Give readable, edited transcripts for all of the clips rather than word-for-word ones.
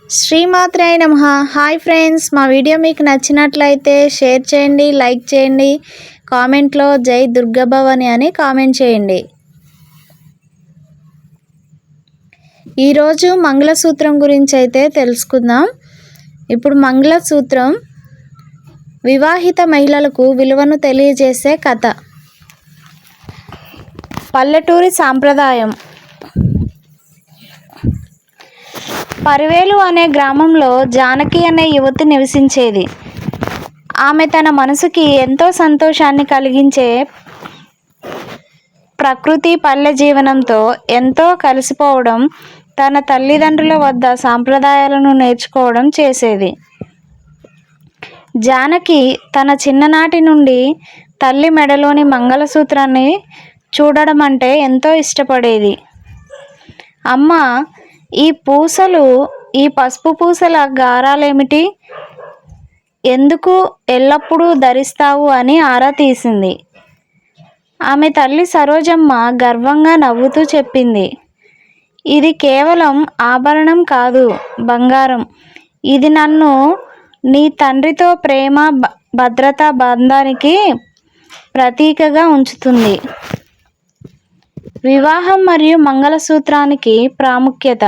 శ్రీమాత్రే నమః. Hi friends, మా వీడియో మీకు నచ్చినట్లయితే షేర్ చేయండి, లైక్ చేయండి, కామెంట్లో జై దుర్గాభవాని అని కామెంట్ చేయండి. ఈరోజు మంగళసూత్రం గురించి అయితే తెలుసుకుందాం. ఇప్పుడు మంగళసూత్రం వివాహిత మహిళలకు విలువను తెలియజేసే కథ. పల్లెటూరి సాంప్రదాయం. పరివేలు అనే గ్రామంలో జానకి అనే యువతి నివసించేది. ఆమె తన మనసుకి ఎంతో సంతోషాన్ని కలిగించే ప్రకృతి పల్లె జీవనంతో ఎంతో కలిసిపోవడం, తన తల్లిదండ్రుల వద్ద సాంప్రదాయాలను నేర్చుకోవడం చేసేది. జానకి తన చిన్ననాటి నుండి తల్లి మెడలోని మంగళసూత్రాన్ని చూడడం అంటే ఎంతో ఇష్టపడేది. అమ్మ, ఈ పసుపు పూసల గారాలేమిటి? ఎందుకు ఎల్లప్పుడూ ధరిస్తావు అని ఆరా తీసింది. ఆమె తల్లి సరోజమ్మ గర్వంగా నవ్వుతూ చెప్పింది, ఇది కేవలం ఆభరణం కాదు, బంగారం. ఇది నన్ను నీ తండ్రితో ప్రేమ, భద్రత బంధానికి ప్రతీకగా ఉంచుతుంది. వివాహం మరియు మంగళసూత్రానికి ప్రాముఖ్యత.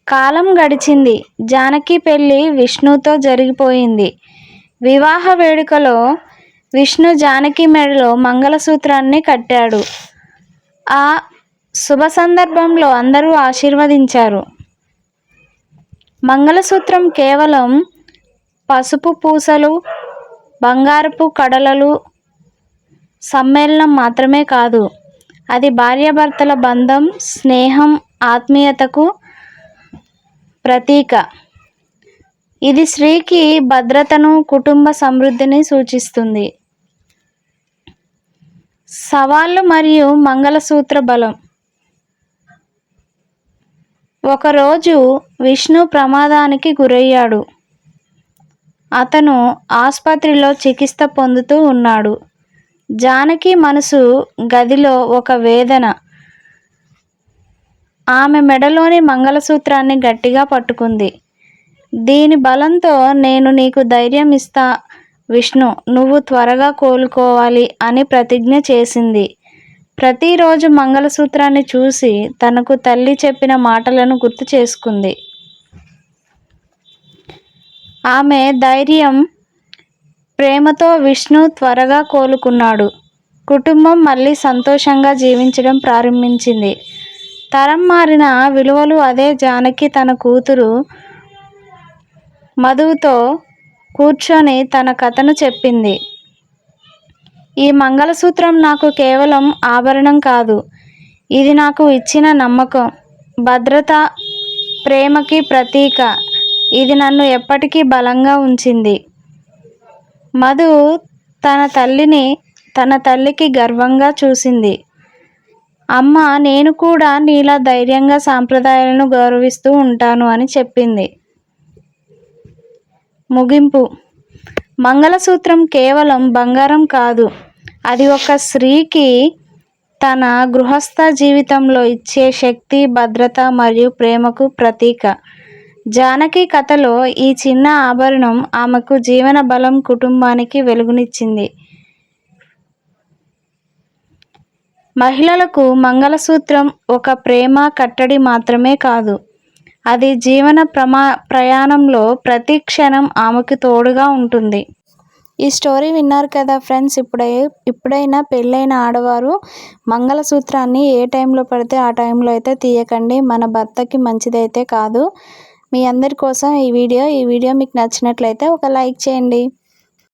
కాలం గడిచింది. జానకి పెళ్లి విష్ణుతో జరిగిపోయింది. వివాహ వేడుకలో విష్ణు జానకి మెడలో మంగళసూత్రాన్ని కట్టాడు. ఆ శుభ సందర్భంలో అందరూ ఆశీర్వదించారు. మంగళసూత్రం కేవలం పసుపు పూసలు, బంగారపు కడలలు సమ్మేళనం మాత్రమే కాదు, అది భార్యాభర్తల బంధం, స్నేహం, ఆత్మీయతకు ప్రతీక. ఇది స్త్రీకి భద్రతను, కుటుంబ సమృద్ధిని సూచిస్తుంది. సవాళ్ళు మరియు మంగళసూత్ర బలం. ఒకరోజు విష్ణు ప్రమాదానికి గురయ్యాడు. అతను ఆసుపత్రిలో చికిత్స పొందుతూ ఉన్నాడు. జానకి మనసు గదిలో ఒక వేదన. ఆమె మెడలోని మంగళసూత్రాన్ని గట్టిగా పట్టుకుంది. దీని బలంతో నేను నీకు ధైర్యం ఇస్తా విష్ణు, నువ్వు త్వరగా కోలుకోవాలి అని ప్రతిజ్ఞ చేసింది. ప్రతిరోజు మంగళసూత్రాన్ని చూసి తనకు తల్లి చెప్పిన మాటలను గుర్తు చేసుకుంది. ఆమె ధైర్యం, ప్రేమతో విష్ణు త్వరగా కోలుకున్నాడు. కుటుంబం మళ్ళీ సంతోషంగా జీవించడం ప్రారంభించింది. తరం మారిన విలువలు అదే. జానకి తన కూతురు మధుతో కూర్చొని తన కథను చెప్పింది. ఈ మంగళసూత్రం నాకు కేవలం ఆభరణం కాదు, ఇది నాకు ఇచ్చిన నమ్మకం, భద్రత, ప్రేమకి ప్రతీక. ఇది నన్ను ఎప్పటికీ బలంగా ఉంచింది. మధు తన తల్లికి గర్వంగా చూసింది. అమ్మ, నేను కూడా నీలా ధైర్యంగా సాంప్రదాయాలను గౌరవిస్తూ ఉంటాను అని చెప్పింది. ముగింపు. మంగళసూత్రం కేవలం బంగారం కాదు, అది ఒక స్త్రీకి తన గృహస్థ జీవితంలో ఇచ్చే శక్తి, భద్రత మరియు ప్రేమకు ప్రతీక. జానకి కథలో ఈ చిన్న ఆభరణం ఆమెకు జీవన బలం, కుటుంబానికి వెలుగునిచ్చింది. మహిళలకు మంగళసూత్రం ఒక ప్రేమ కట్టడి మాత్రమే కాదు, అది జీవన ప్రయాణంలో ప్రతి క్షణం ఆమెకు తోడుగా ఉంటుంది. ఈ స్టోరీ విన్నారు కదా ఫ్రెండ్స్. ఇప్పుడైనా పెళ్ళైన ఆడవారు మంగళసూత్రాన్ని ఏ టైంలో పడితే ఆ టైంలో అయితే తీయకండి. మన భర్తకి మంచిదైతే కాదు. మీ అందరి కోసం ఈ వీడియో మీకు నచ్చినట్లయితే ఒక లైక్ చేయండి.